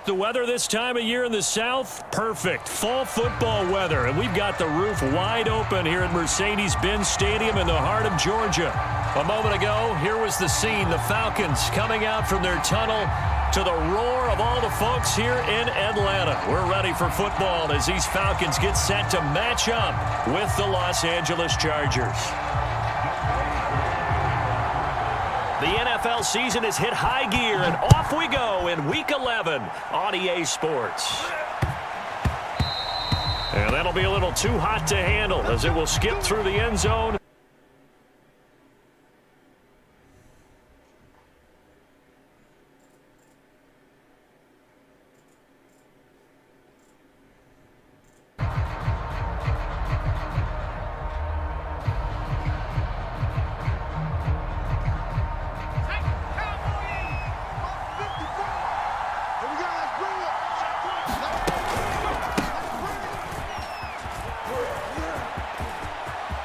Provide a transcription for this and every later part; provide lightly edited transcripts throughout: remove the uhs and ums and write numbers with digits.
The weather this time of year in the South, perfect. Fall football weather, and we've got the roof wide open here at Mercedes-Benz Stadium in the heart of Georgia. A moment ago, here was the scene. The Falcons coming out from their tunnel to the roar of all the folks here in Atlanta. We're ready for football as these Falcons get set to match up with the Los Angeles Chargers. The NFL season has hit high gear, and off we go in Week 11 on EA Sports. And that'll be a little too hot to handle as it will skip through the end zone.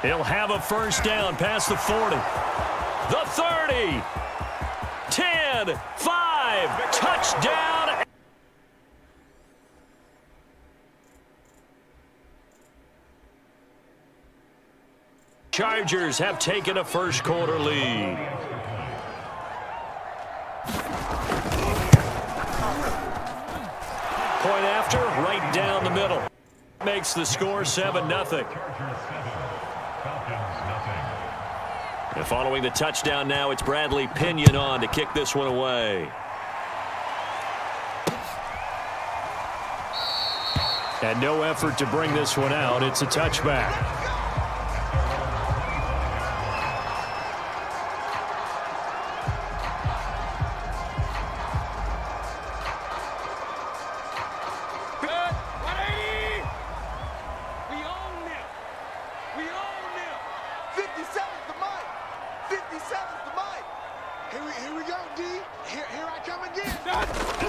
He'll have a first down past the 40. The 30. 10. 5. Touchdown. Chargers have taken a first quarter lead. Point after, right down the middle. Makes the score 7-0. And following the touchdown now, it's Bradley Pinion on to kick this one away. And no effort to bring this one out. It's a touchback.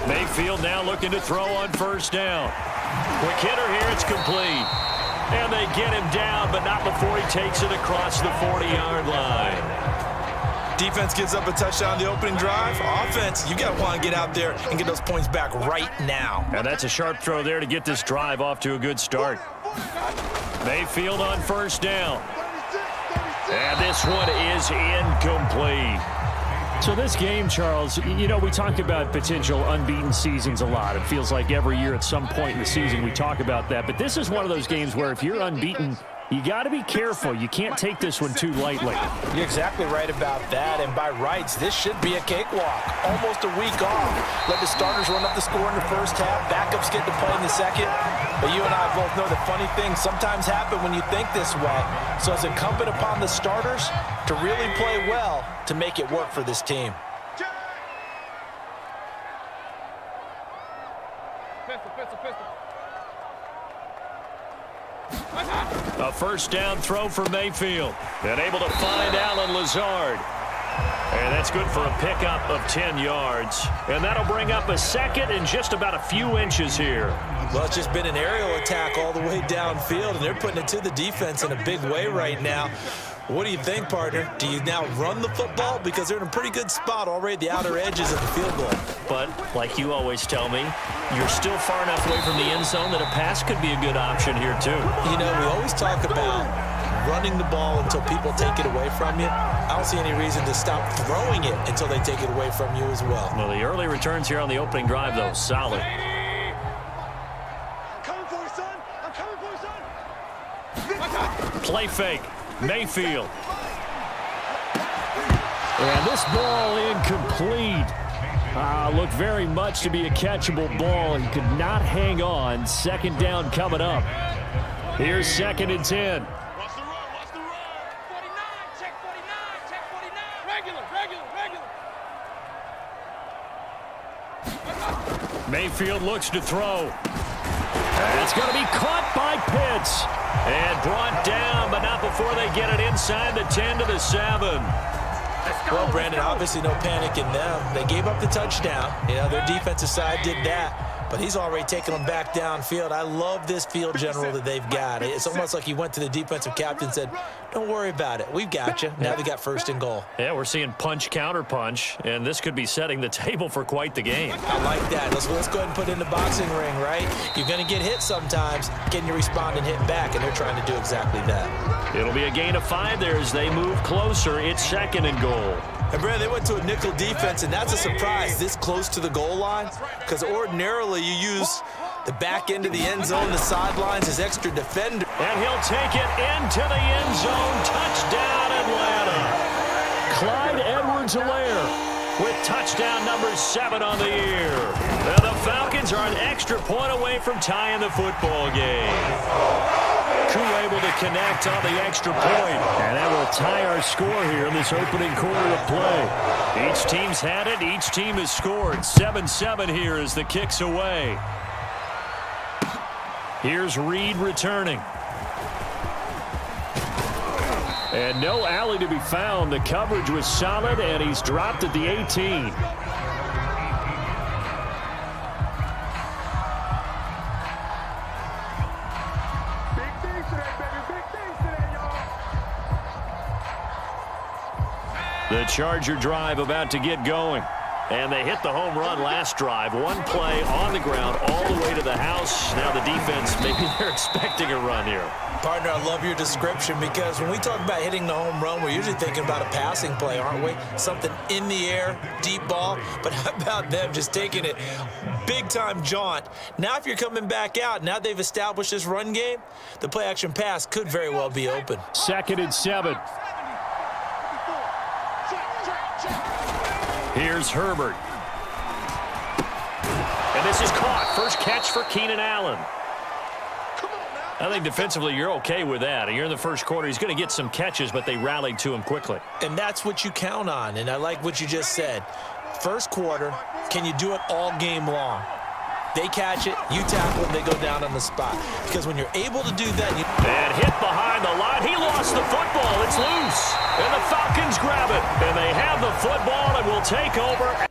Mayfield now looking to throw on first down. Quick hitter here, it's complete. And they get him down, but not before he takes it across the 40-yard line. Defense gives up a touchdown on the opening drive. Offense, you got to want to get out there and get those points back right now. And that's a sharp throw there to get this drive off to a good start. Mayfield on first down. And this one is incomplete. So this game, Charles, you know, we talk about potential unbeaten seasons a lot. It feels like every year at some point in the season we talk about that. But this is one of those games where if you're unbeaten, you got to be careful. You can't take this one too lightly. You're exactly right about that. And by rights, this should be a cakewalk. Almost a week off. Let the starters run up the score in the first half. Backups get to play in the second. But you and I both know that funny things sometimes happen when you think this way. So it's incumbent upon the starters to really play well to make it work for this team. A first down throw for Mayfield. And able to find Allen Lazard. And that's good for a pickup of 10 yards. And that'll bring up a second and just about a few inches here. Well, it's just been an aerial attack all the way downfield, and they're putting it to the defense in a big way right now. What do you think, partner? Do you now run the football? Because they're in a pretty good spot already at the outer edges of the field goal. But, like you always tell me, you're still far enough away from the end zone that a pass could be a good option here, too. You know, we always talk about running the ball until people take it away from you. I don't see any reason to stop throwing it until they take it away from you as well. Well, the early returns here on the opening drive, though, solid. Play fake. Mayfield. And this ball incomplete. Looked very much to be a catchable ball. He could not hang on. Second down coming up. Here's 2nd and 10. Watch the run, watch the run. 49, check 49, check 49. Regular. Mayfield looks to throw. And it's going to be caught by Pitts. And brought down, but not before they get it inside the 10 to the 7. Well, Brandon, obviously no panic in them. They gave up the touchdown. You know, their defensive side did that. But he's already taken them back downfield. I love this field general that they've got. It's almost like he went to the defensive captain and said, don't worry about it. We've got you. Now they got first and goal. Yeah, we're seeing punch, counter punch, and this could be setting the table for quite the game. I like that. Let's go ahead and put it in the boxing ring, right? You're going to get hit sometimes. Can you respond and hit back? And they're trying to do exactly that. It'll be a gain of 5 there as they move closer. It's second and goal. And, Brad, they went to a nickel defense, and that's a surprise this close to the goal line because ordinarily you use the back end of the end zone, the sidelines as extra defender. And he'll take it into the end zone. Touchdown, Atlanta. Clyde Edwards-Helaire with touchdown number 7 on the year. And the Falcons are an extra point away from tying the football game. Crew able to connect on the extra point. And that will tie our score here in this opening quarter of play. Each team's had it. Each team has scored. 7-7 here as the kick's away. Here's Reed returning. And no alley to be found. The coverage was solid, and he's dropped at the 18. The Charger drive about to get going. And they hit the home run last drive. One play on the ground all the way to the house. Now the defense, maybe they're expecting a run here. Partner, I love your description because when we talk about hitting the home run, we're usually thinking about a passing play, aren't we? Something in the air, deep ball. But how about them just taking it big-time jaunt? Now if you're coming back out, now they've established this run game, the play-action pass could very well be open. 2nd and 7. Here's Herbert. And this is caught. First catch for Keenan Allen. I think defensively you're okay with that. You're in the first quarter. He's going to get some catches, but they rallied to him quickly. And that's what you count on, and I like what you just said. First quarter, can you do it all game long? They catch it, you tackle them, they go down on the spot. Because when you're able to do that... And hit behind the line. He lost the football. It's loose. And the Falcons grab it. And they have the football and will take over.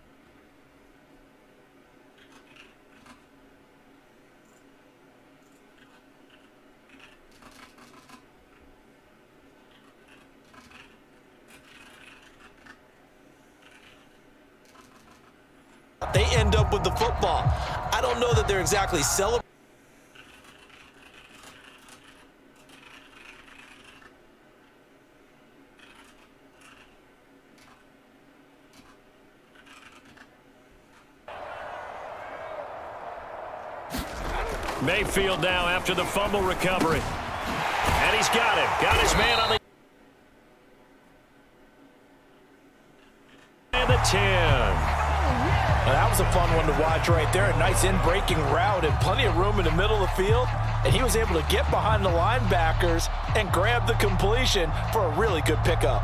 They end up with the football. I don't know that they're exactly celebrating. Mayfield now after the fumble recovery. And he's got it. Got his man on the... And the 10. Now, that was a fun one to watch right there. A nice in-breaking route and plenty of room in the middle of the field. And he was able to get behind the linebackers and grab the completion for a really good pickup.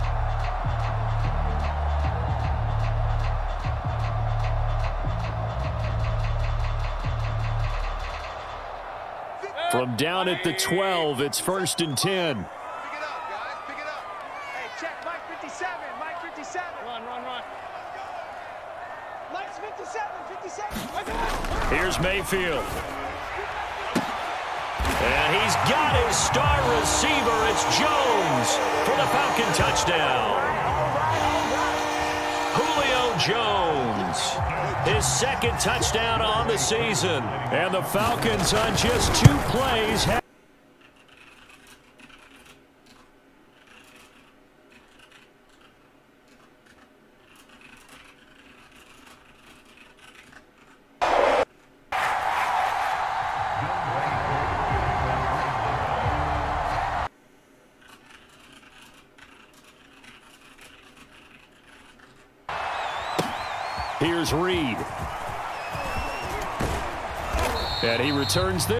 From down at the 12, it's 1st and 10. Pick it up, guys. Pick it up. Hey, check Mike 57. Mike 57. Run. Mike's 57. Here's Mayfield. And he's got his star receiver. It's Jones for the Falcon touchdown. Julio Jones. His 2nd touchdown on the season. And the Falcons on just 2 plays have... Here's Reed. And he returns this.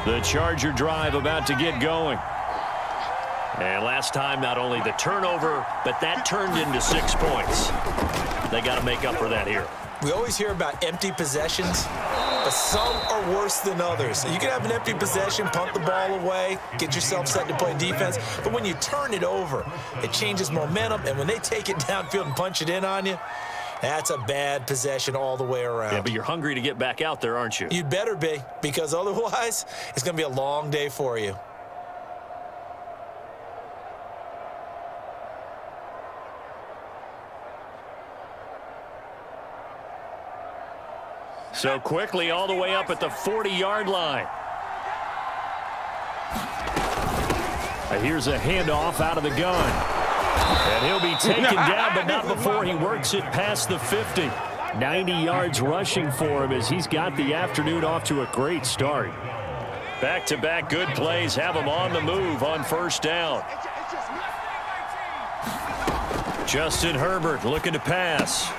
The Charger drive about to get going. And last time, not only the turnover, but that turned into 6 points. They got to make up for that here. We always hear about empty possessions, but some are worse than others. You can have an empty possession, punt the ball away, get yourself set to play defense, but when you turn it over, it changes momentum, and when they take it downfield and punch it in on you, that's a bad possession all the way around. Yeah, but you're hungry to get back out there, aren't you? You'd better be, because otherwise, it's going to be a long day for you. So quickly all the way up at the 40-yard line. Here's a handoff out of the gun. And he'll be taken down, but not before he works it past the 50. 90 yards rushing for him as he's got the afternoon off to a great start. Back-to-back good plays have him on the move on first down. Justin Herbert looking to pass.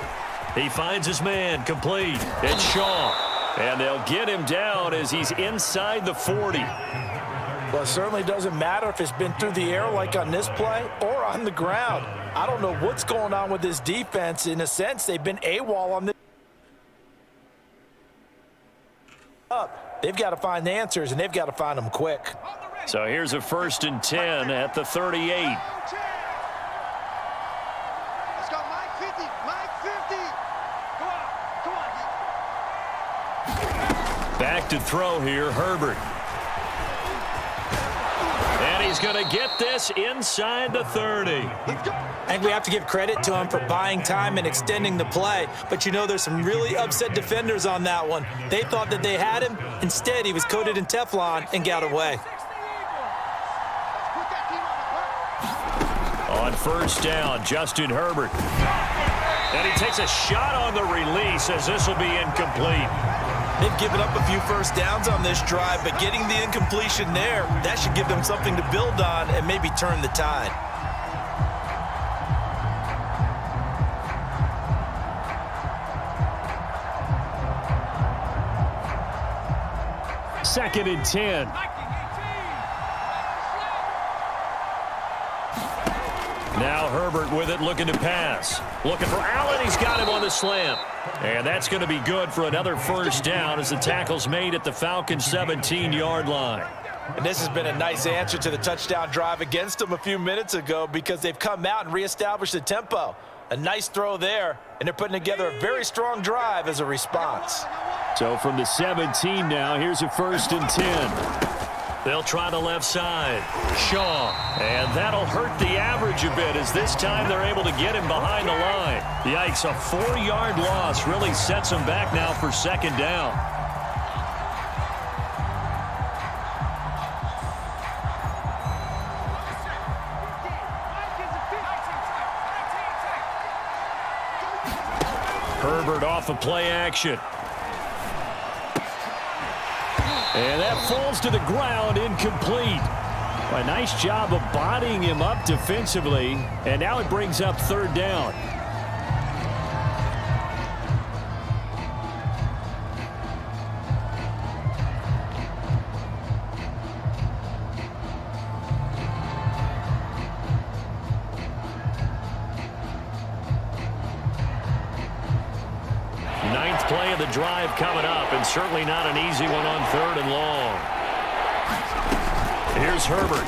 He finds his man, complete. It's Shaw. And they'll get him down as he's inside the 40. Well, it certainly doesn't matter if it's been through the air like on this play or on the ground. I don't know what's going on with this defense. In a sense, they've been AWOL on this. They've got to find the answers, and they've got to find them quick. So here's a 1st and 10 at the 38. Back to throw here, Herbert. And he's going to get this inside the 30. I think we have to give credit to him for buying time and extending the play. But, you know, there's some really upset defenders on that one. They thought that they had him. Instead, he was coated in Teflon and got away. On first down, Justin Herbert. And he takes a shot on the release as this will be incomplete. They've given up a few first downs on this drive, but getting the incompletion there, that should give them something to build on and maybe turn the tide. Second and 10. Now Herbert with it, looking to pass. Looking for Allen. He's got him on the slam. And that's going to be good for another first down as the tackle's made at the Falcons' 17-yard line. And this has been a nice answer to the touchdown drive against them a few minutes ago because they've come out and reestablished the tempo. A nice throw there, and they're putting together a very strong drive as a response. So from the 17 now, here's a 1st and 10. They'll try the left side. Shaw. And that'll hurt the average a bit as this time they're able to get him behind the line. Yikes, a 4-yard loss really sets him back now for second down. Herbert off of play action. And that falls to the ground, incomplete. A nice job of bodying him up defensively, and now it brings up third down. Ninth play of the drive coming up, and certainly not an easy one on 3rd and long. Here's Herbert.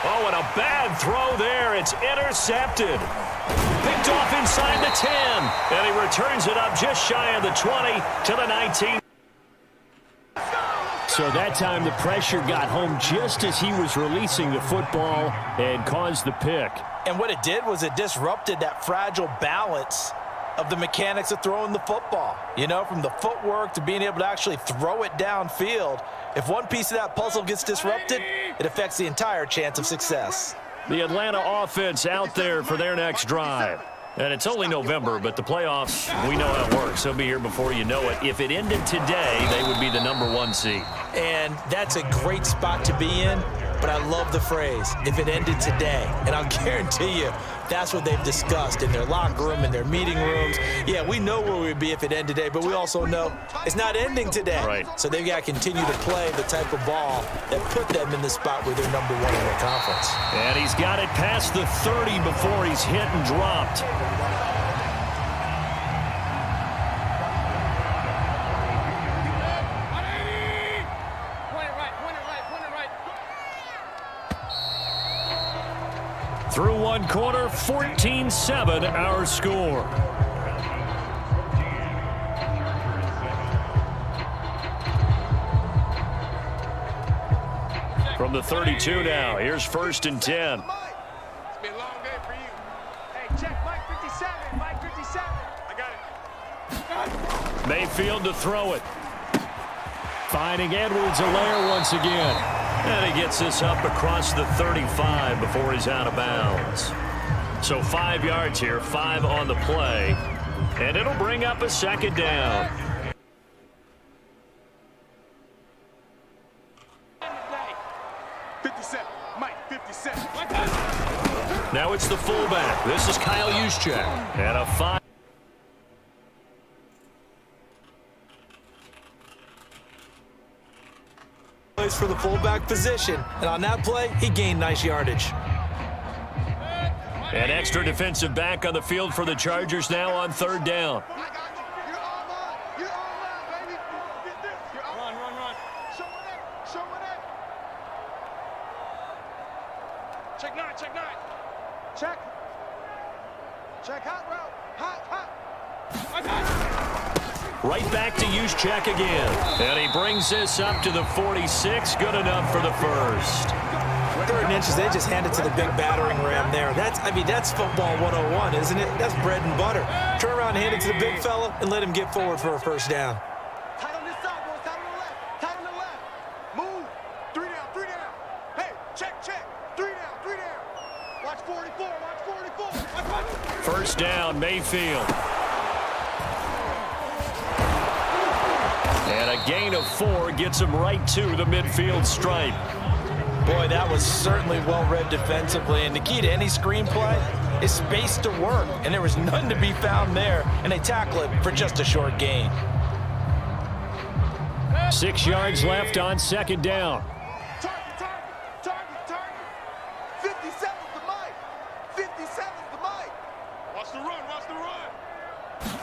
Oh, and a bad throw there. It's intercepted. Picked off inside the 10, and he returns it up just shy of the 20 to the 19. So that time the pressure got home just as he was releasing the football and caused the pick. And what it did was it disrupted that fragile balance of the mechanics of throwing the football. You know, from the footwork to being able to actually throw it downfield. If one piece of that puzzle gets disrupted, it affects the entire chance of success. The Atlanta offense out there for their next drive. And it's only November, but the playoffs, we know how it works. They'll be here before you know it. If it ended today, they would be the #1 seed. And that's a great spot to be in. but I love the phrase, if it ended today. And I'll guarantee you, that's what they've discussed in their locker room, in their meeting rooms. Yeah, we know where we'd be if it ended today, but we also know it's not ending today. Right. So they've got to continue to play the type of ball that put them in the spot where they're number one in their conference. And he's got it past the 30 before he's hit and dropped. Through one quarter, 14-7 our score. From the 32 now, here's 1st and 10. It's been a long day for you. Hey, check Mike 57. Mike 57. I got it. Mayfield to throw it. Finding Edwards-Helaire once again. And he gets this up across the 35 before he's out of bounds. So 5 yards here, 5 on the play. And it'll bring up a 2nd down. Now it's the fullback. This is Kyle Juszczyk. And a 5. Plays for the fullback position. And on that play, he gained nice yardage. An extra defensive back on the field for the Chargers now on 3rd down. I got you. You're all mine. You're all mine, baby. Get this. You're all run. Show it. Show it. Check 9. Check. Check hot route. Hot. I got you. Right back to Juszczyk again. And he brings this up to the 46. Good enough for the 1st. 3rd and inches, they just hand it to the big battering ram there. That's football 101, isn't it? That's bread and butter. Turn around and hand it to the big fella and let him get forward for a 1st down. Tight on this side, boys. Tight on the left. Tight on the left. Move. 3 down. Hey, check. 3 down. Watch 44. 1st down, Mayfield. And a gain of 4 gets him right to the midfield stripe. Boy, that was certainly well-read defensively. And the key to any screenplay is space to work. And there was none to be found there. And they tackle it for just a short gain. 6 yards left on 2nd down. Target. 57's the mic. 57's the mic. Watch the run.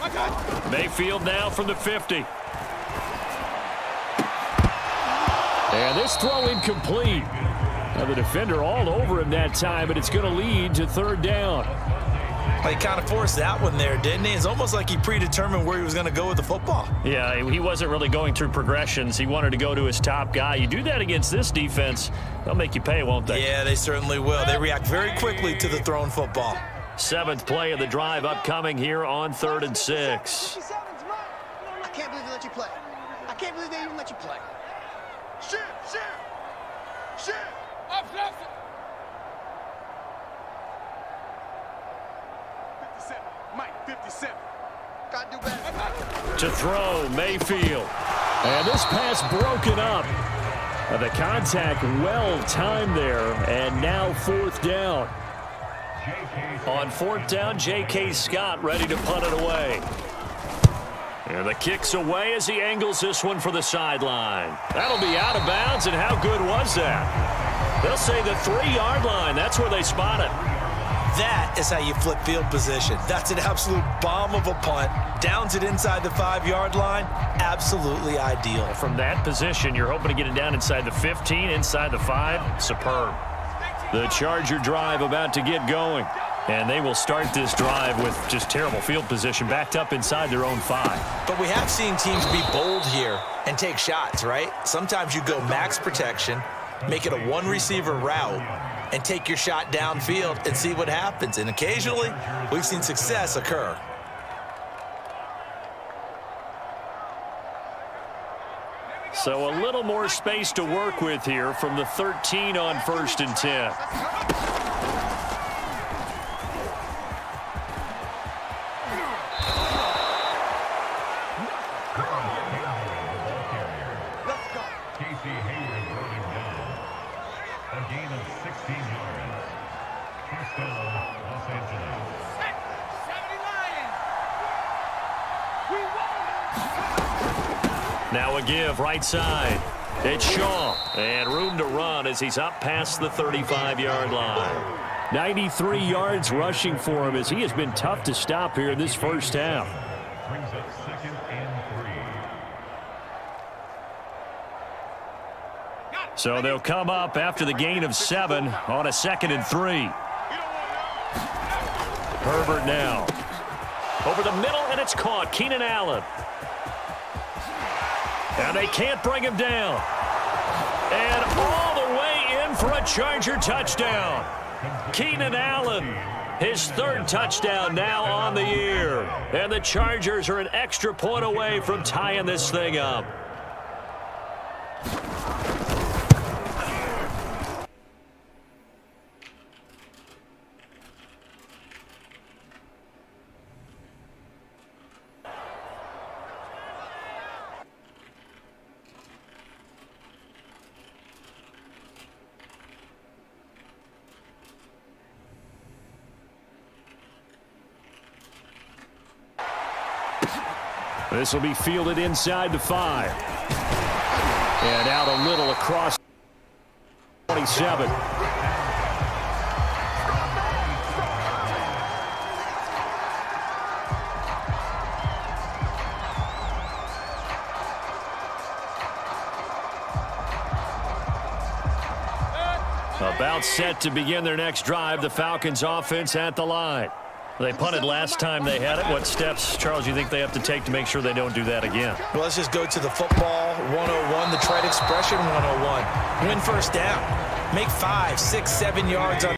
I got you. Mayfield now from the 50. And this throw incomplete. Now the defender all over him that time, but it's going to lead to 3rd down. He kind of forced that one there, didn't he? It's almost like he predetermined where he was going to go with the football. Yeah, he wasn't really going through progressions. He wanted to go to his top guy. You do that against this defense, they'll make you pay, won't they? Yeah, they certainly will. They react very quickly to the thrown football. 7th play of the drive upcoming here on 3rd and 6. 57's mine. I can't believe they let you play. I can't believe they even let you play. Shit. Up, 57. Mike, 57. Gotta do better. To throw, Mayfield. And this pass broken up. The contact well timed there, and now 4th down. On 4th down, J.K. Scott ready to punt it away. And the kick's away as he angles this one for the sideline. That'll be out of bounds, and how good was that? They'll say the 3-yard line. That's where they spot it. That is how you flip field position. That's an absolute bomb of a punt. Downs it inside the 5-yard line. Absolutely ideal. From that position, you're hoping to get it down inside the 15, inside the 5. Superb. The Charger drive about to get going. And they will start this drive with just terrible field position, backed up inside their own 5. But we have seen teams be bold here and take shots, right? Sometimes you go max protection, make it a 1-receiver route, and take your shot downfield and see what happens. And occasionally, we've seen success occur. So a little more space to work with here from the 13 on 1st and 10. A gain of 16 yards. First down, Los Angeles. 70 Lions. We won. Now a give right side. It's Shaw. And room to run as he's up past the 35-yard line. 93 yards rushing for him as he has been tough to stop here in this first half. Brings up 2nd and 3. So they'll come up after the gain of 7 on a 2nd and 3. Herbert now. Over the middle, and it's caught. Keenan Allen. And they can't bring him down. And all the way in for a Charger touchdown. Keenan Allen, his 3rd touchdown now on the year. And the Chargers are an extra point away from tying this thing up. This will be fielded inside the 5. And out a little across 27. About set to begin their next drive. The Falcons offense at the line. They punted last time they had it. What steps, Charles, do you think they have to take to make sure they don't do that again? Well, let's just go to the football 101, the trade expression 101. Win first down. Make 5, 6, 7 yards on.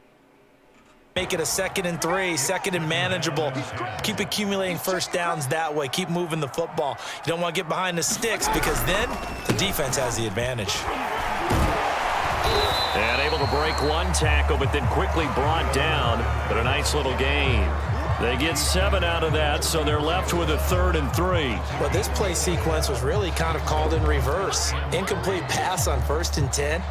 Make it a 2nd and 3, 2nd and manageable. Keep accumulating first downs that way. Keep moving the football. You don't want to get behind the sticks because then the defense has the advantage. And able to break one tackle, but then quickly brought down. But a nice little gain. They get 7 out of that, so they're left with a 3rd and 3. Well, this play sequence was really kind of called in reverse. Incomplete pass on 1st and 10.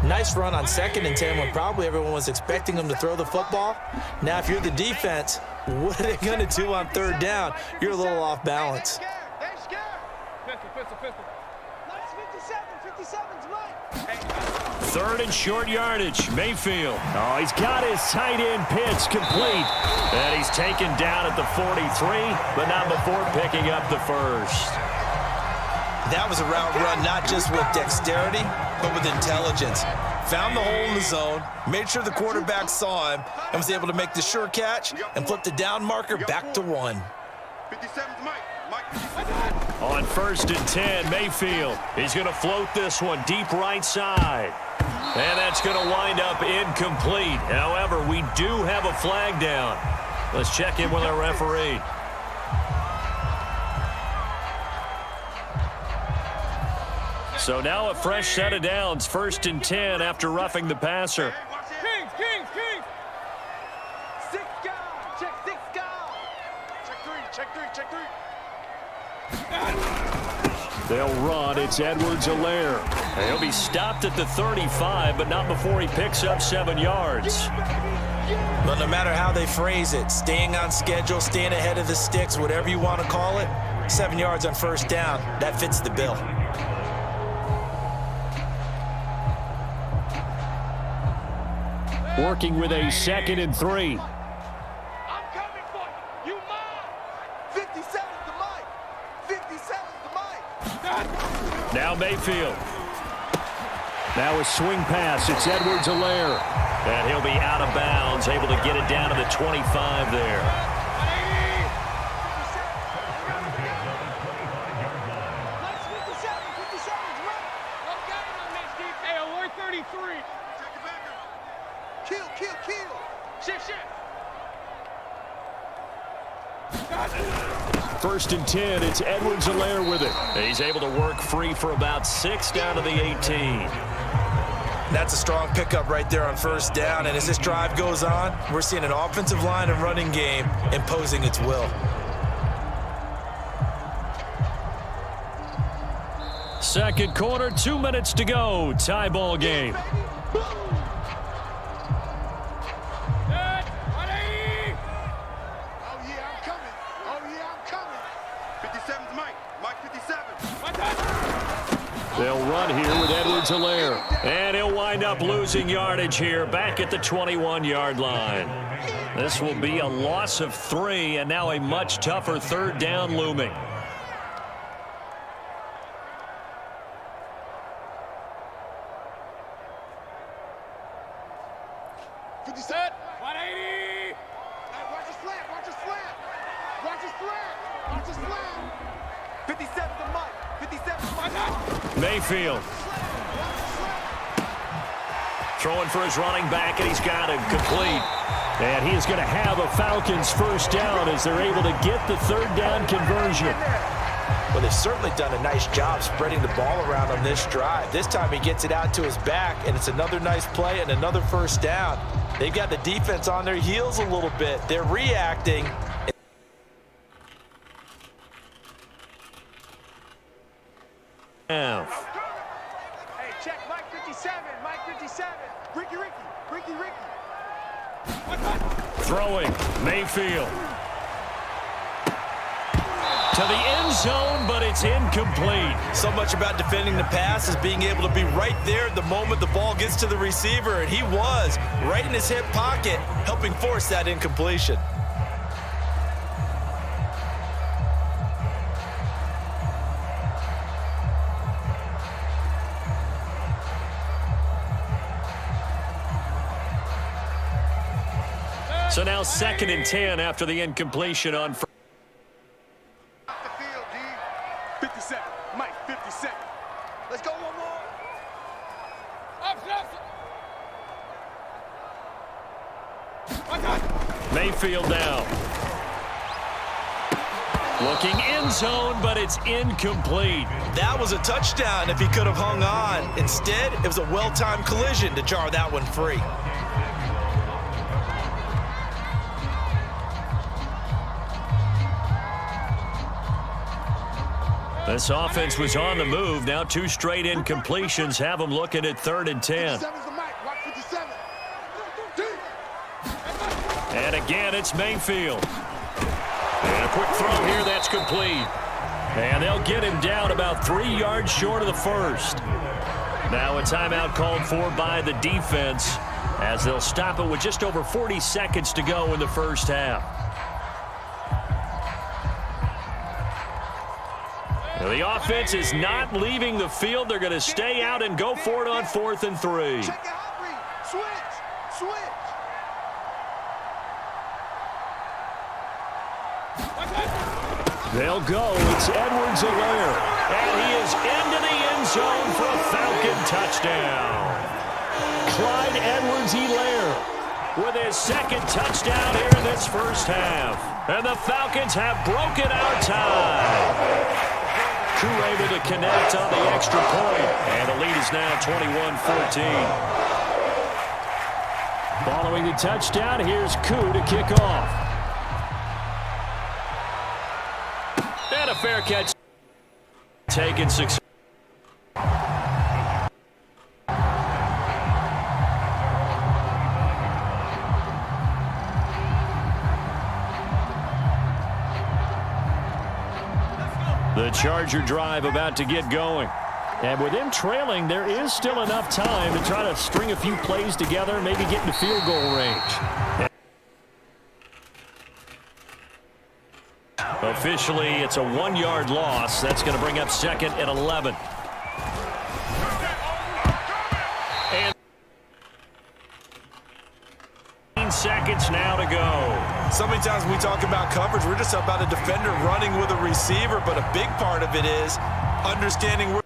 Nice run on 2nd and 10 when probably everyone was expecting them to throw the football. Now, if you're the defense, what are they going to do on 3rd down? You're a little off balance. They're scared. Pistol. Nice 57's right. 3rd and short yardage. Mayfield. Oh, he's got his tight end pitch complete. And he's taken down at the 43, but not before picking up the 1st. That was a route run not just with dexterity, but with intelligence. Found the hole in the zone, made sure the quarterback saw him, and was able to make the sure catch and flip the down marker back to 1. 57's Mike. On 1st and 10, Mayfield. He's going to float this one deep right side. And that's going to wind up incomplete. However, we do have a flag down. Let's check in with our referee. So now a fresh set of downs. 1st and 10 after roughing the passer. Kings. 6 guys. Check 6 guys. Check 3. They'll run. It's Edwards-Helaire. He'll be stopped at the 35, but not before he picks up 7 yards. Well, no matter how they phrase it, staying on schedule, staying ahead of the sticks, whatever you want to call it, 7 yards on 1st down, that fits the bill. Working with a 2nd and 3. I'm coming for you. You mine. 57's the Mike. 57's the Mike. Now Mayfield. Now a swing pass. It's Edwards-Helaire. And he'll be out of bounds, able to get it down to the 25 there. Nice 57's right. No game on this deep. Hey, alert 33. Check it back up. Kill. Shift. 1st and 10. It's Edwards-Helaire with it. He's able to work free for about 6 down to the 18. That's a strong pickup right there on 1st down, and as this drive goes on, we're seeing an offensive line and running game imposing its will. Second quarter, 2 minutes to go. Tie ball game. Edwards-Helaire. And he'll wind up losing yardage here back at the 21-yard line. This will be a loss of 3, and now a much tougher third down looming. Set. 180. Hey, watch his slant. Watch his slant. Watch his slant. Watch his slant. 57 to Mike. 57 to Mike. Mayfield. Throwing for his running back, and he's got him complete. And he is going to have a Falcons first down as they're able to get the third down conversion. Well, they've certainly done a nice job spreading the ball around on this drive. This time he gets it out to his back, and it's another nice play and another first down. They've got the defense on their heels a little bit. They're reacting. Now. Hey, check Mike 57. Mike 57. Ricky. Throwing. Mayfield. To the end zone, but it's incomplete. So much about defending the pass is being able to be right there the moment the ball gets to the receiver, and he was right in his hip pocket, helping force that incompletion. So now 2nd and 10 after the incompletion on first. Off the field, D. 57. Mike 57. Let's go one more. Up. Mayfield now. Looking end zone, but it's incomplete. That was a touchdown if he could have hung on. Instead, it was a well-timed collision to jar that one free. This offense was on the move. Now 2 straight incompletions have them looking at 3rd and 10. 57's the Mike. Watch 57. D. And again, it's Mayfield. And a quick throw here, that's complete. And they'll get him down about 3 yards short of the first. Now a timeout called for by the defense as they'll stop it with just over 40 seconds to go in the first half. The offense is not leaving the field. They're going to stay out and go for it on 4th and 3. Check it out, Reed. Switch. They'll go. It's Edwards-Helaire. And he is into the end zone for a Falcon touchdown. Clyde Edwards-Helaire With his 2nd touchdown here in this first half. And the Falcons have broken our tie. Crew able to connect on the extra point. And the lead is now 21-14. Following the touchdown, here's Koo to kick off. And a fair catch. Taken 6. The Charger drive about to get going. And with them trailing, there is still enough time to try to string a few plays together, maybe get into field goal range. Officially, it's a 1-yard loss. That's going to bring up 2nd and 11. And 15 seconds now to go. So many times when we talk about coverage, we're just about a defender running with a receiver, but a big part of it is understanding where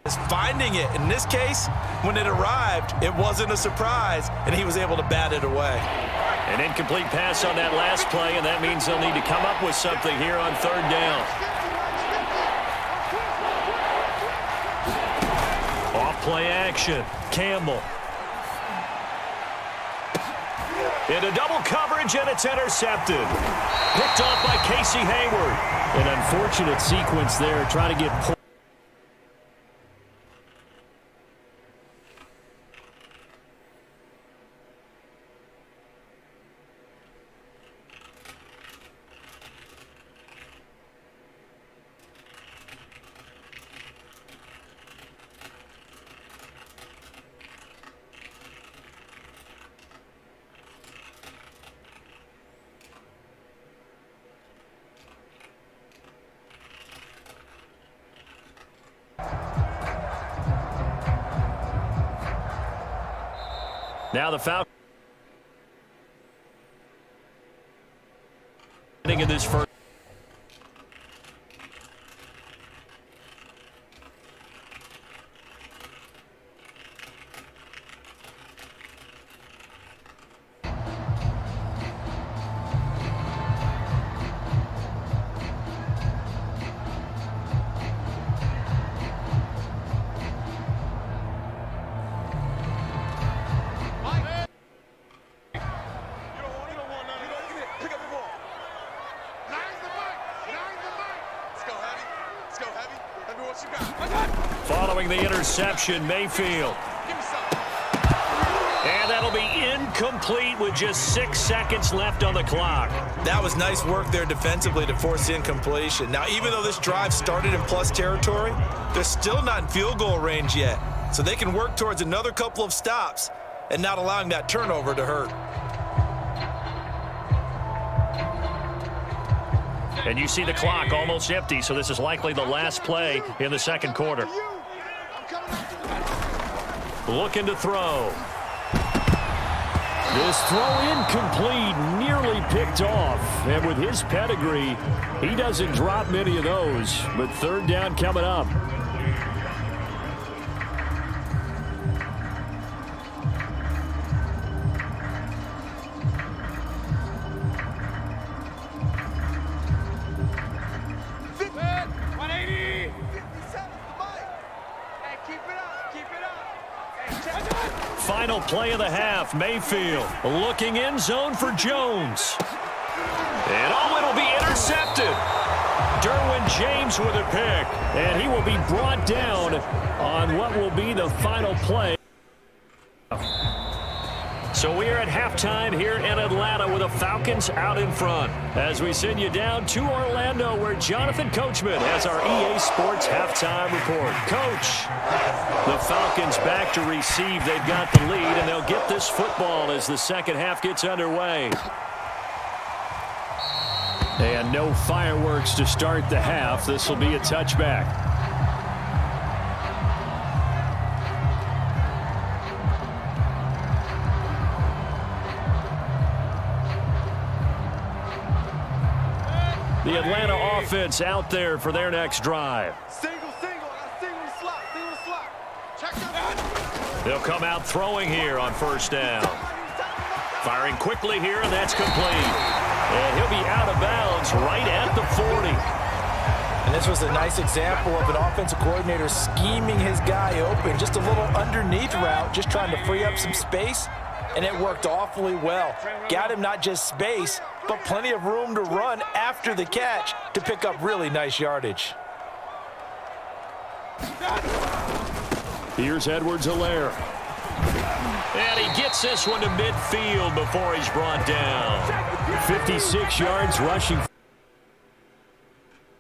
is finding it. In this case, when it arrived, it wasn't a surprise, and he was able to bat it away. An incomplete pass on that last play, and that means they'll need to come up with something here on 3rd down. Off play action. Campbell. Into double coverage, and it's intercepted. Picked off by Casey Hayward. An unfortunate sequence there, trying to get pulled. Now the foul. In this first. Following the interception, Mayfield. And that'll be incomplete with just 6 seconds left on the clock. That was nice work there defensively to force the incompletion. Now, even though this drive started in plus territory, they're still not in field goal range yet. So they can work towards another couple of stops and not allowing that turnover to hurt. And you see the clock almost empty, so this is likely the last play in the second quarter. Looking to throw. This throw incomplete, nearly picked off. And with his pedigree, he doesn't drop many of those. But third down coming up. Final play of the half. Mayfield looking end zone for Jones. And it'll be intercepted. Derwin James with a pick. And he will be brought down on what will be the final play. So we are at halftime here in Atlanta with the Falcons out in front. As we send you down to Orlando, where Jonathan Coachman has our EA Sports halftime report. Coach, the Falcons back to receive. They've got the lead, and they'll get this football as the second half gets underway. And no fireworks to start the half. This will be a touchback. The Atlanta offense out there for their next drive. Single slot. Check that. They'll come out throwing here on first down. Firing quickly here, and that's complete. And he'll be out of bounds right at the 40. And this was a nice example of an offensive coordinator scheming his guy open. Just a little underneath route, just trying to free up some space. And it worked awfully well. Got him not just space, but plenty of room to run after the catch to pick up really nice yardage. Here's Edwards-Helaire. And he gets this one to midfield before he's brought down. 56 yards rushing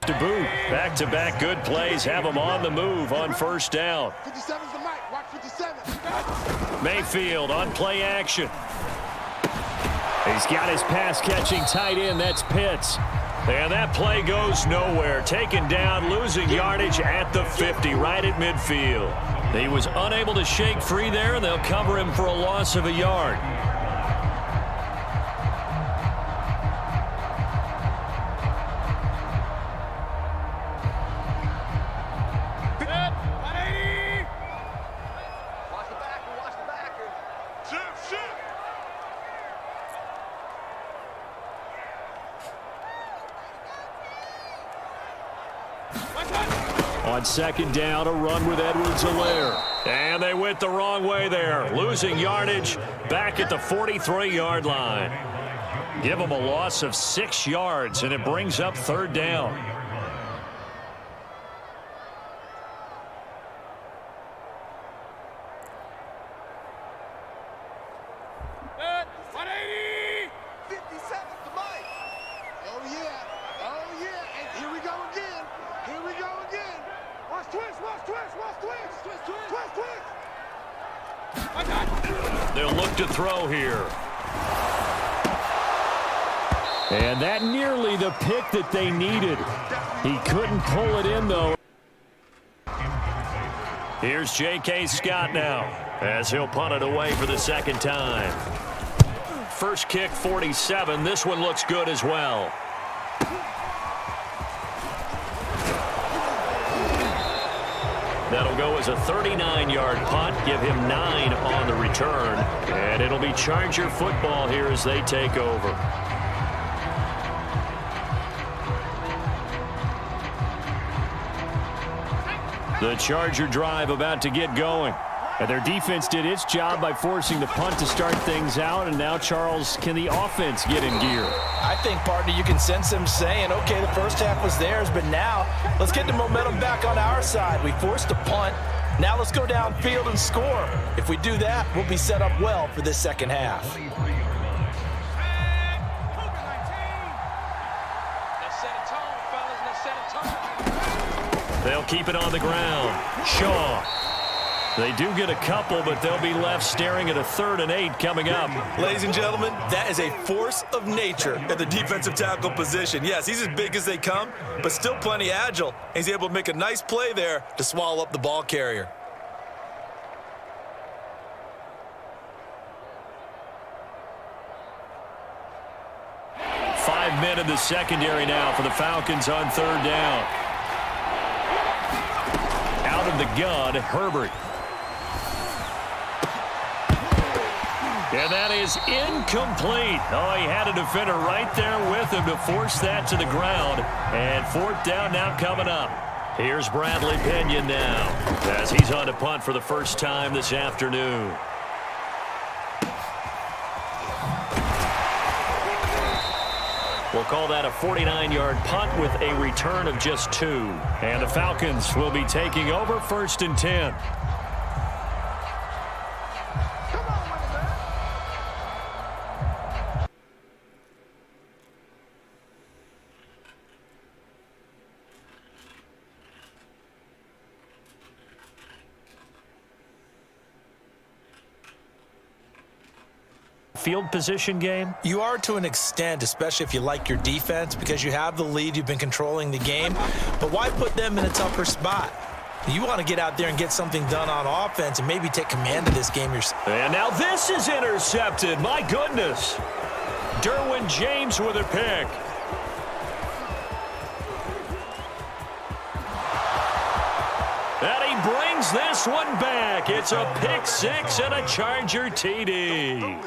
to boot. Back-to-back good plays have him on the move on first down. 57's the mic. Watch 57. Mayfield on play action. He's got his pass-catching tight end. That's Pitts. And that play goes nowhere. Taken down, losing yardage at the 50, right at midfield. He was unable to shake free there, and they'll cover him for a loss of a yard. On second down, a run with Edwards-Helaire. And they went the wrong way there. Losing yardage back at the 43-yard line. Give them a loss of 6 yards, and it brings up third down. They'll look to throw here. And that nearly the pick that they needed. He couldn't pull it in, though. Here's J.K. Scott now. as he'll punt it away for the second time. First kick, 47. This one looks good as well. That'll go as a 39-yard punt, give him 9 on the return, and it'll be Charger football here as they take over. The Charger drive about to get going. And their defense did its job by forcing the punt to start things out. And now, Charles, can the offense get in gear? I think, partner, you can sense them saying, okay, the first half was theirs, but now let's get the momentum back on our side. We forced a punt. Now let's go downfield and score. If we do that, we'll be set up well for this second half. They'll keep it on the ground. Shaw. They do get a couple, but they'll be left staring at a 3rd and 8 coming up. Ladies and gentlemen, that is a force of nature at the defensive tackle position. Yes, he's as big as they come, but still plenty agile. He's able to make a nice play there to swallow up the ball carrier. Five men in the secondary now for the Falcons on 3rd down. Out of the gun, Herbert. And that is incomplete. Oh, he had a defender right there with him to force that to the ground. And 4th down now coming up. Here's Bradley Pinion now as he's on to punt for the first time this afternoon. We'll call that a 49-yard punt with a return of just 2. And the Falcons will be taking over 1st and 10. Field position game? You are to an extent, especially if you like your defense, because you have the lead, you've been controlling the game. But why put them in a tougher spot? You want to get out there and get something done on offense and maybe take command of this game yourself. And now this is intercepted. My goodness. Derwin James with a pick. And he brings this one back. It's a pick 6 and a Charger TD.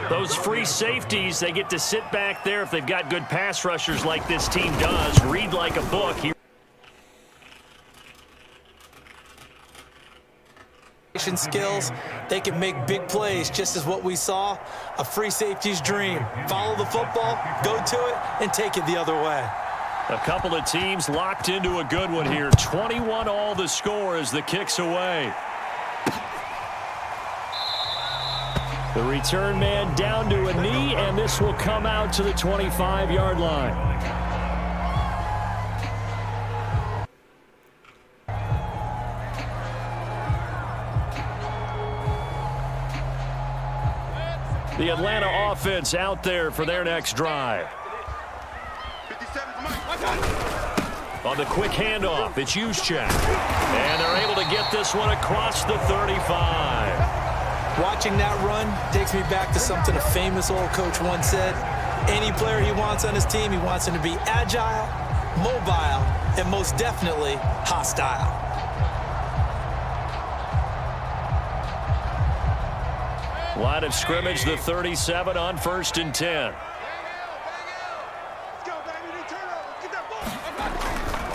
Those free safeties, they get to sit back there if they've got good pass rushers like this team does. Read like a book. Skills, they can make big plays, just as what we saw, a free safety's dream. Follow the football, go to it, and take it the other way. A couple of teams locked into a good one here. 21 all the score as the kick's away. The return man down to a knee, and this will come out to the 25-yard line. The Atlanta offense out there for their next drive. On the quick handoff, it's Juszczyk. And they're able to get this one across the 35. Watching that run takes me back to something a famous old coach once said. Any player he wants on his team, he wants him to be agile, mobile, and most definitely hostile. Line of scrimmage, the 37 on 1st and 10.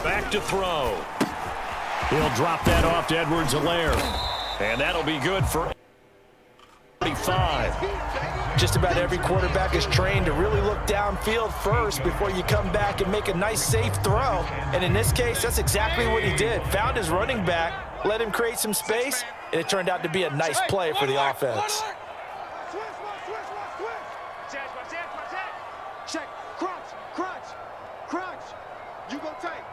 Back to throw. He'll drop that off to Edwards-Helaire. And that'll be good for 35. Just about every quarterback is trained to really look downfield first before you come back and make a nice, safe throw. And in this case, that's exactly what he did. Found his running back, let him create some space, and it turned out to be a nice play for the offense. Check, crunch. You go tight.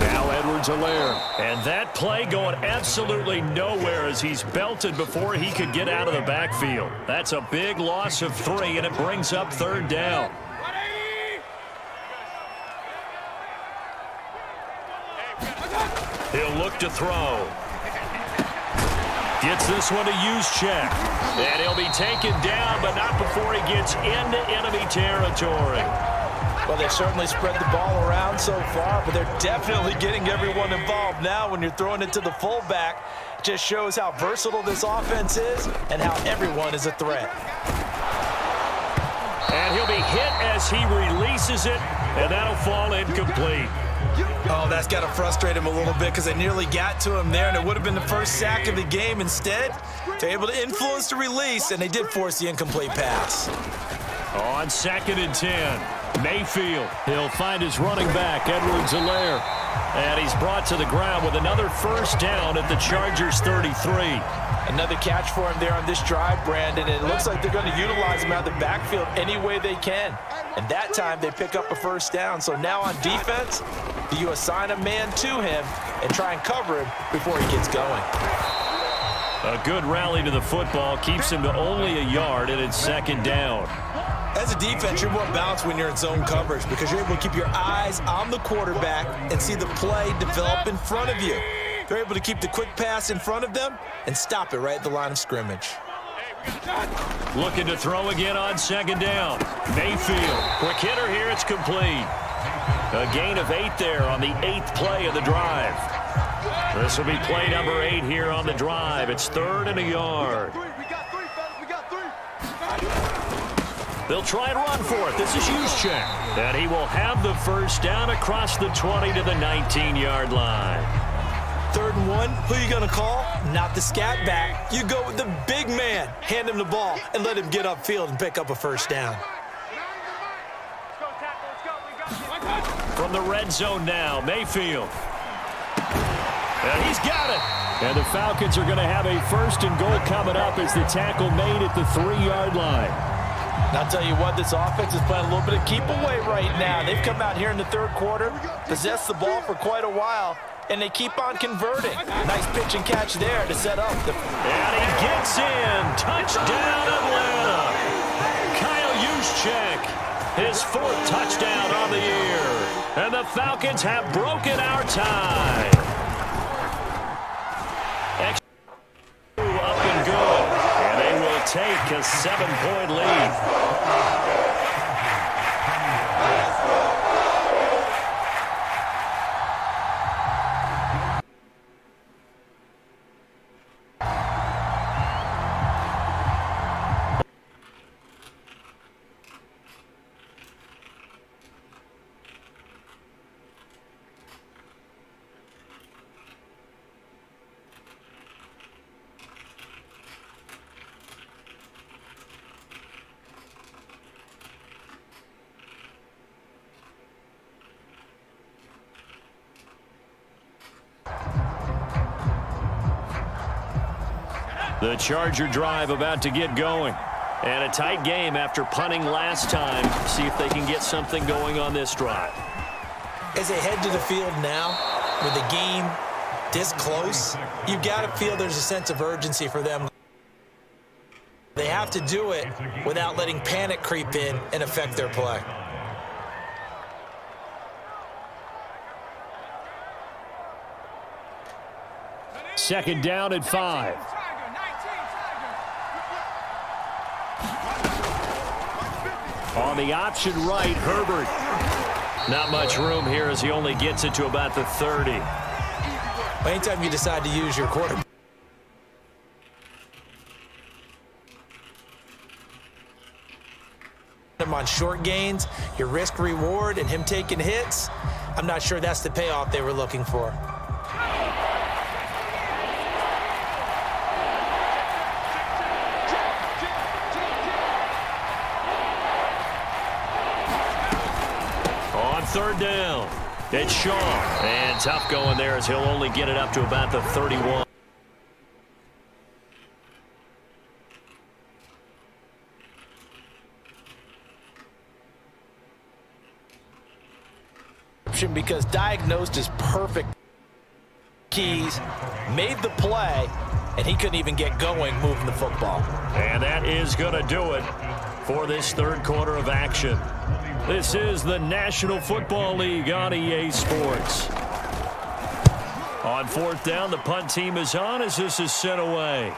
Now Edwards-Helaire. And that play going absolutely nowhere as he's belted before he could get out of the backfield. That's a big loss of 3, and it brings up 3rd down. He'll look look to throw. Gets this one to Juszczyk. And he'll be taken down, but not before he gets into enemy territory. Well, they've certainly spread the ball around so far, but they're definitely getting everyone involved now when you're throwing it to the fullback. It just shows how versatile this offense is and how everyone is a threat. And he'll be hit as he releases it, and that'll fall incomplete. Oh, that's got to frustrate him a little bit because they nearly got to him there, and it would have been the first sack of the game. Instead, they're able to influence the release, and they did force the incomplete pass. On 2nd and 10, Mayfield. He'll find his running back, Edwards-Helaire. And he's brought to the ground with another first down at the Chargers' 33. Another catch for him there on this drive, Brandon, and it looks like they're going to utilize him out of the backfield any way they can. And that time they pick up a first down. So now on defense, you assign a man to him and try and cover him before he gets going. A good rally to the football keeps him to only a yard, and it's 2nd down. As a defense, you're more balanced when you're in zone coverage because you're able to keep your eyes on the quarterback and see the play develop in front of you. They're able to keep the quick pass in front of them and stop it right at the line of scrimmage. Looking to throw again on 2nd down. Mayfield, quick hitter here, it's complete. A gain of 8 there on the 8th play of the drive. This will be play number 8 here on the drive. It's 3rd and a yard. They'll try and run for it. This is Juszczyk. And he will have the first down across the 20 to the 19-yard line. 3rd and 1, who are you going to call? Not the scat back. You go with the big man. Hand him the ball and let him get upfield and pick up a first down. From the red zone now, Mayfield. And he's got it. And the Falcons are going to have a 1st and goal coming up as the tackle made at the 3-yard line. And I'll tell you what, this offense is playing a little bit of keep away right now. They've come out here in the 3rd quarter, possessed the ball for quite a while, and they keep on converting. Nice pitch and catch there to set up. And he gets in. Touchdown, Atlanta. Kyle Juszczyk, his 4th touchdown on the year. And the Falcons have broken our tie. Up and good. And they will take a 7-point lead. The Charger drive about to get going. And a tight game after punting last time. See if they can get something going on this drive. As they head to the field now, with the game this close, you've got to feel there's a sense of urgency for them. They have to do it without letting panic creep in and affect their play. Second down at 5. On the option right, Herbert. Not much room here as he only gets it to about the 30. Anytime you decide to use your quarterback on short gains, your risk reward and him taking hits, I'm not sure that's the payoff they were looking for. On 3rd down, it's Shaw. And tough going there as he'll only get it up to about the 31. Because diagnosed as perfect. Keys made the play, and he couldn't even get going moving the football. And that is going to do it for this 3rd quarter of action. This is the National Football League on EA Sports. On fourth down, the punt team is on as this is sent away.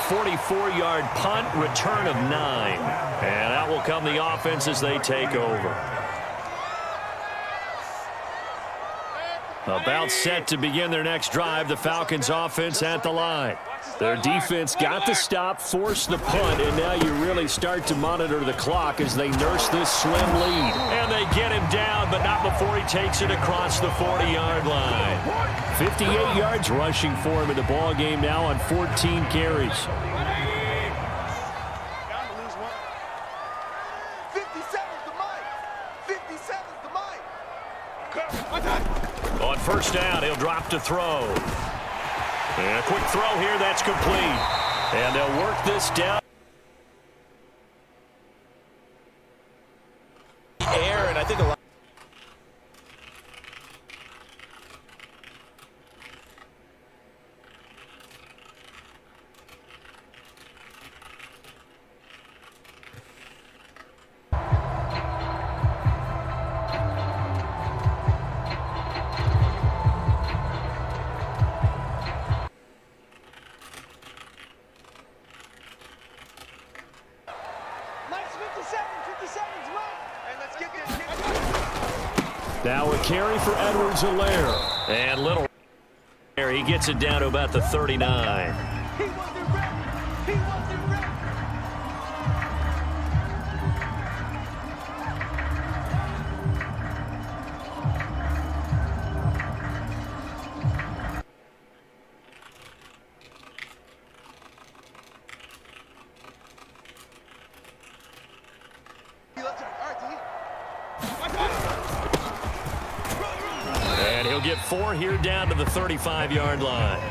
44-yard punt, return of 9. And out will come the offense as they take over. About set to begin their next drive, the Falcons offense at the line. Their defense got the stop, forced the punt, and now you really start to monitor the clock as they nurse this slim lead. And they get him down, but not before he takes it across the 40-yard line. 58 yards rushing for him in the ball game now on 14 carries. 57's the mic. 57's the mic. On first down, he'll drop to throw. And a quick throw here, that's complete. And they'll work this down. Air, and I think a lot. Now a carry for Edwards-Helaire. And little there, he gets it down to about the 39. He wasn't ready. He wasn't ready. And he'll get 4 here down to the 35-yard line.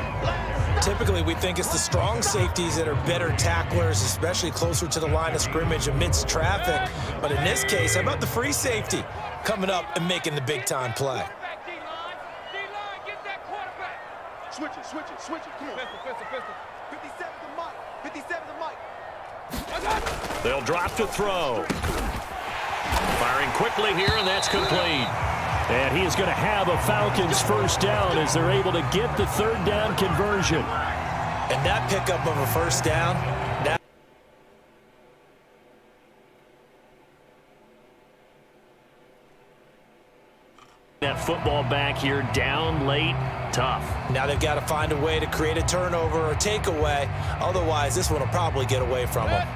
Typically, we think it's the strong safeties that are better tacklers, especially closer to the line of scrimmage amidst traffic. But in this case, how about the free safety coming up and making the big-time play? Switch it. Come on. Pistol. 57's the mic. 57's the mic. They'll drop to throw. Firing quickly here, and that's complete. And he is going to have a Falcons first down as they're able to get the third down conversion. And that pickup of a first down, that football back here down late, tough. now they've got to find a way to create a turnover or takeaway. Otherwise, this one will probably get away from them.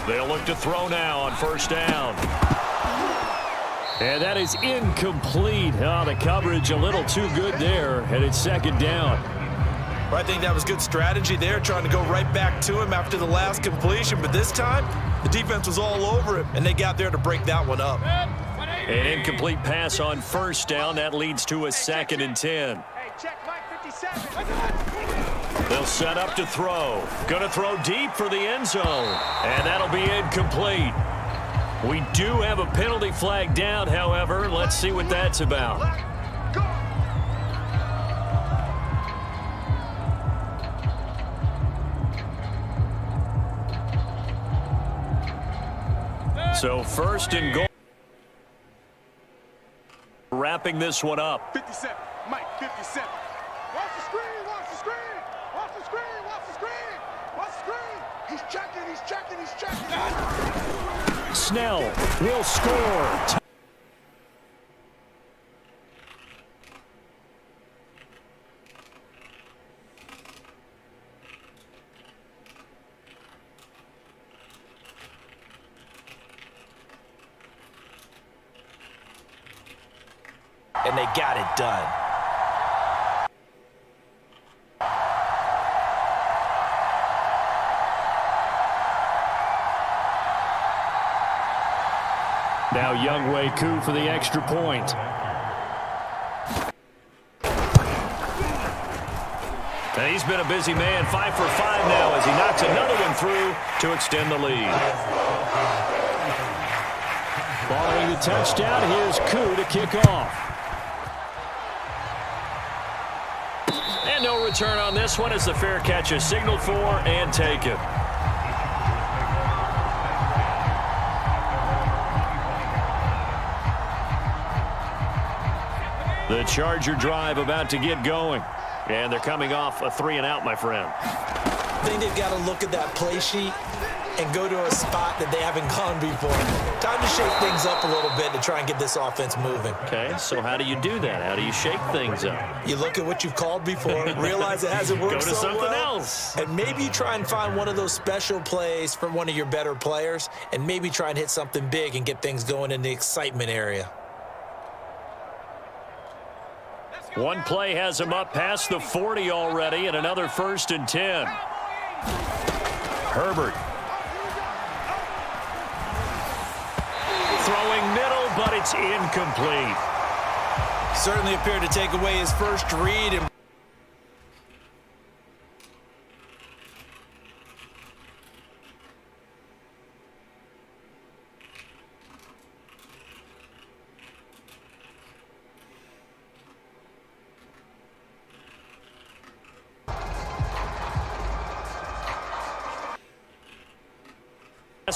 They'll look to throw now on first down. And that is incomplete. Oh, the coverage a little too good there, and it's second down. Well, I think that was good strategy there, trying to go right back to him after the last completion. But this time, the defense was all over him, and they got there to break that one up. An incomplete pass on first down. That leads to a 2nd and 10. Hey, check Mike 57. They'll set up to throw. Gonna throw deep for the end zone. And that'll be incomplete. We do have a penalty flag down, however. Let's see what that's about. So first and goal. Wrapping this one up. 57. Mike 57. Watch the screen. Watch the screen. Watch the screen. Watch the screen. Watch the screen. He's checking. He's checking. He's checking. Snell will score. And they got it done. Now Younghoe Koo for the extra point. And he's been a busy man, 5 for 5 now as he knocks another one through to extend the lead. Following the touchdown, here's Koo to kick off. return on this one as the fair catch is signaled for and taken. The Charger drive about to get going. And they're coming off a 3-and-out, my friend. I think they've got to look at that play sheet and go to a spot that they haven't gone before. Time to shake things up a little bit to try and get this offense moving. Okay, so how do you do that? How do you shake things up? You look at what you've called before, realize it hasn't worked Go to so something well, else. and maybe try and find one of those special plays for one of your better players, and maybe try and hit something big and get things going in the excitement area. One play has him up past the 40 already, and another 1st and 10. Herbert. Throwing middle, but it's incomplete. Certainly appeared to take away his first read. And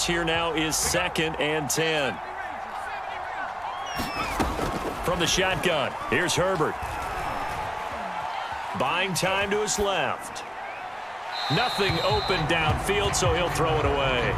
Here now is 2nd and 10. From the shotgun, here's Herbert. Buying time to his left. Nothing open downfield, so he'll throw it away.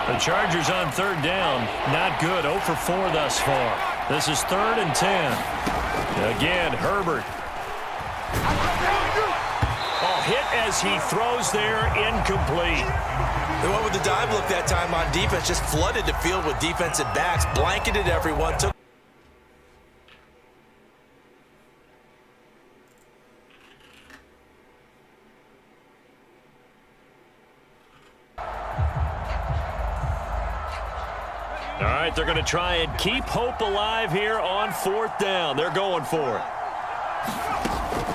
The Chargers on 3rd down. Not good. 0 for 4 thus far. This is 3rd and 10. Again, Herbert. Oh, hit as he throws there. Incomplete. they went with the dive look that time on defense, just flooded the field with defensive backs, blanketed everyone, took. All right, they're going to try and keep hope alive here on 4th down. They're going for it.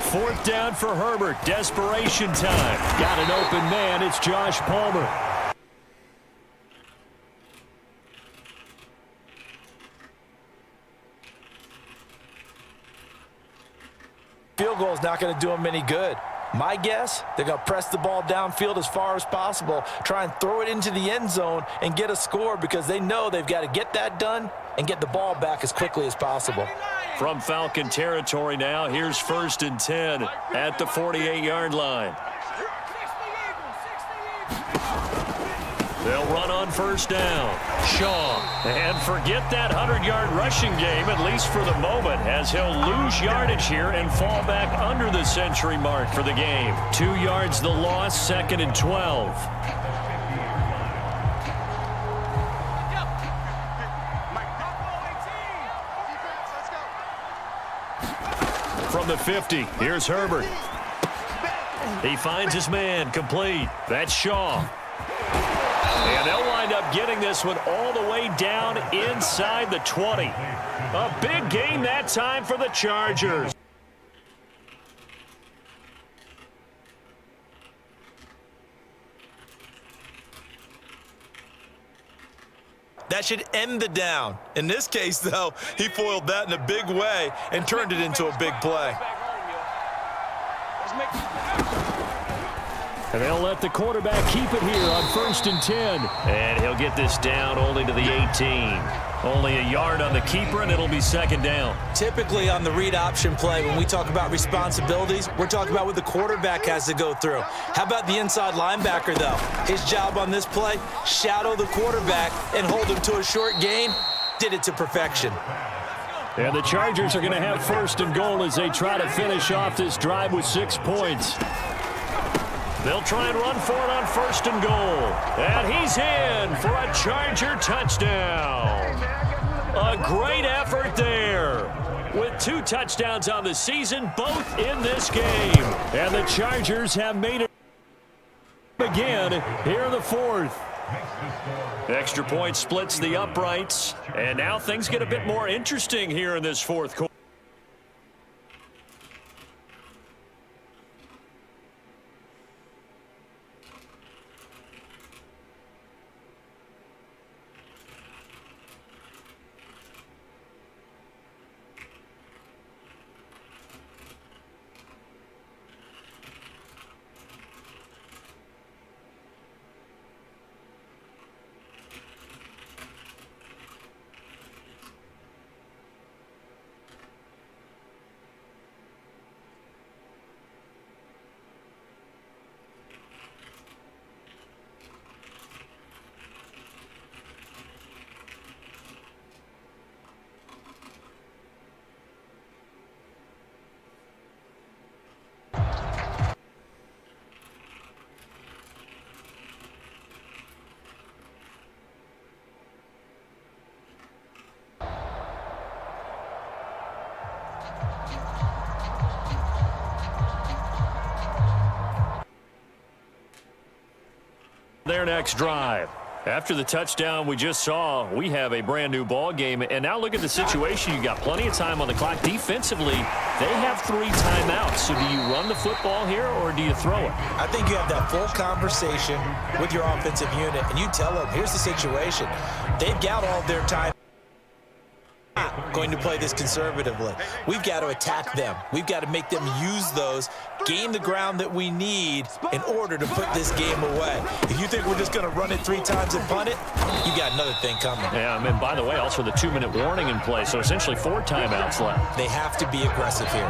4th down for Herbert. Desperation time. Got an open man. It's Josh Palmer. Field goal is not going to do them any good. My guess, they're going to press the ball downfield as far as possible, try and throw it into the end zone and get a score because they know they've got to get that done and get the ball back as quickly as possible. From Falcon territory now, here's 1st and 10 at the 48-yard line. They'll run on 1st down. Shaw. And forget that 100-yard rushing game, at least for the moment, as he'll lose yardage here and fall back under the century mark for the game. 2 yards the loss, 2nd and 12. From the 50, here's Herbert. He finds his man, complete. That's Shaw. And they'll wind up getting this one all the way down inside the 20. A big gain that time for the Chargers. That should end the down. In this case, though, he foiled that in a big way and turned it into a big play. And they'll let the quarterback keep it here on 1st and 10. And he'll get this down only to the 18. Only a yard on the keeper, and it'll be 2nd down. Typically on the read option play, when we talk about responsibilities, we're talking about what the quarterback has to go through. How about the inside linebacker, though? His job on this play, shadow the quarterback and hold him to a short gain. Did it to perfection. And the Chargers are going to have 1st and goal as they try to finish off this drive with 6 points. They'll try and run for it on 1st and goal. And he's in for a Charger touchdown. A great effort there. With 2 touchdowns on the season, both in this game. And the Chargers have made it again here in the 4th. makes the score. Extra point splits the uprights. And now things get a bit more interesting here in this fourth quarter. Their next drive. After the touchdown we just saw, we have a brand new ball game. And now look at the situation. You got plenty of time on the clock. Defensively, they have 3 timeouts. So do you run the football here or do you throw it? I think you have that full conversation with your offensive unit, and you tell them, here's the situation. They've got all their time. Not going to play this conservatively. We've got to attack them. We've got to make them use those, gain the ground that we need in order to put this game away. If you think we're just going to run it 3 times and punt it, you got another thing coming. Yeah, I mean, by the way, also the 2-minute warning in play, so essentially 4 timeouts left. They have to be aggressive here.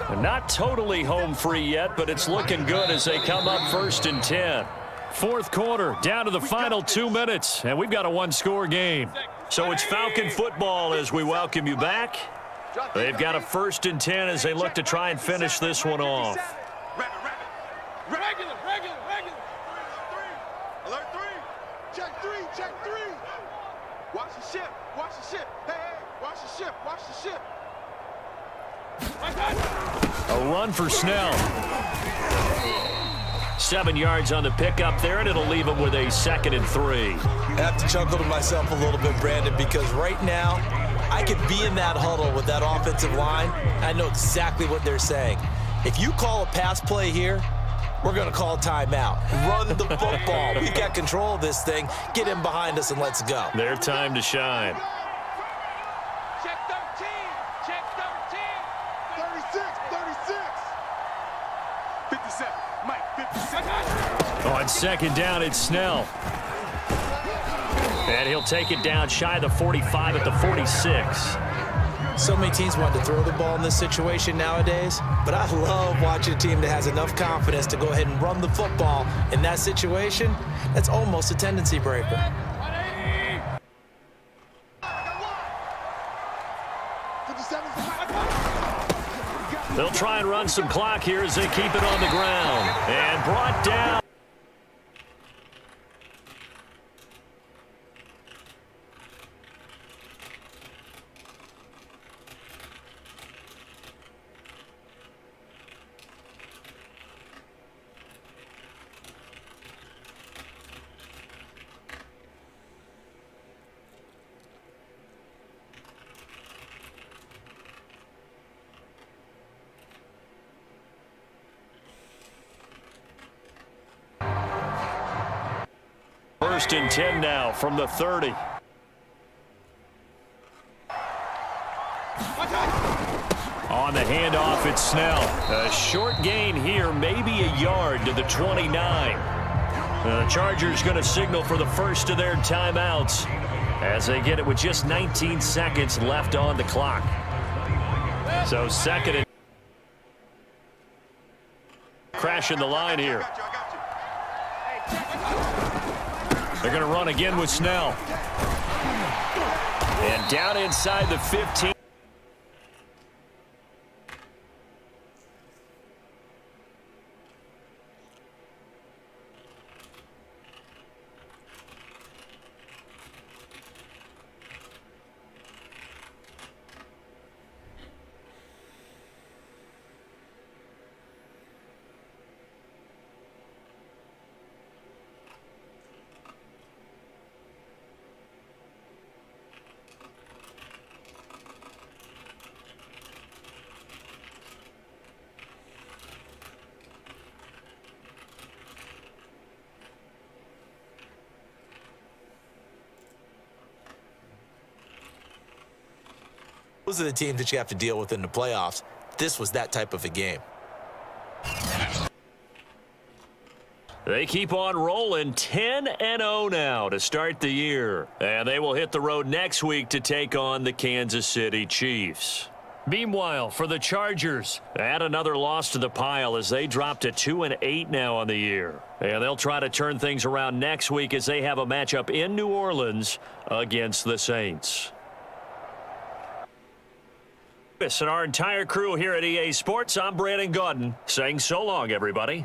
They're not totally home free yet, but it's looking good as they come up 1st and 10. Fourth quarter, down to the final 2 minutes, and we've got a 1-score game. So it's Falcon football as we welcome you back. They've got a 1st and 10 as they look to try and finish this one off. Regular. Alert 3. Check 3. Watch the ship. Hey, watch the ship. A run for Snell. 7 yards on the pickup there, and it'll leave him with a 2nd and 3. I have to chuckle to myself a little bit, Brandon, because right now I could be in that huddle with that offensive line. I know exactly what they're saying. If you call a pass play here, we're going to call timeout. Run the football. We've got control of this thing. Get in behind us and let's go. Their time to shine. Check 13. 36. 57. Mike, 57. On 2nd down, it's Snell. And he'll take it down shy of the 45 at the 46. So many teams want to throw the ball in this situation nowadays, but I love watching a team that has enough confidence to go ahead and run the football in that situation. That's almost a tendency breaker. 57. They'll try and run some clock here as they keep it on the ground. And brought down. First and 10 now from the 30. On the handoff, it's Snell. A short gain here, maybe a yard to the 29. The Chargers going to signal for the first of their timeouts as they get it with just 19 seconds left on the clock. So 2nd and crashing the line here. They're going to run again with Snell. And down inside the 15. Those are the teams that you have to deal with in the playoffs. This was that type of a game. They keep on rolling 10-0 now to start the year. And they will hit the road next week to take on the Kansas City Chiefs. Meanwhile, for the Chargers, add another loss to the pile as they drop to 2-8 now on the year. And they'll try to turn things around next week as they have a matchup in New Orleans against the Saints. And our entire crew here at EA Sports, I'm Brandon Gaudin saying so long, everybody.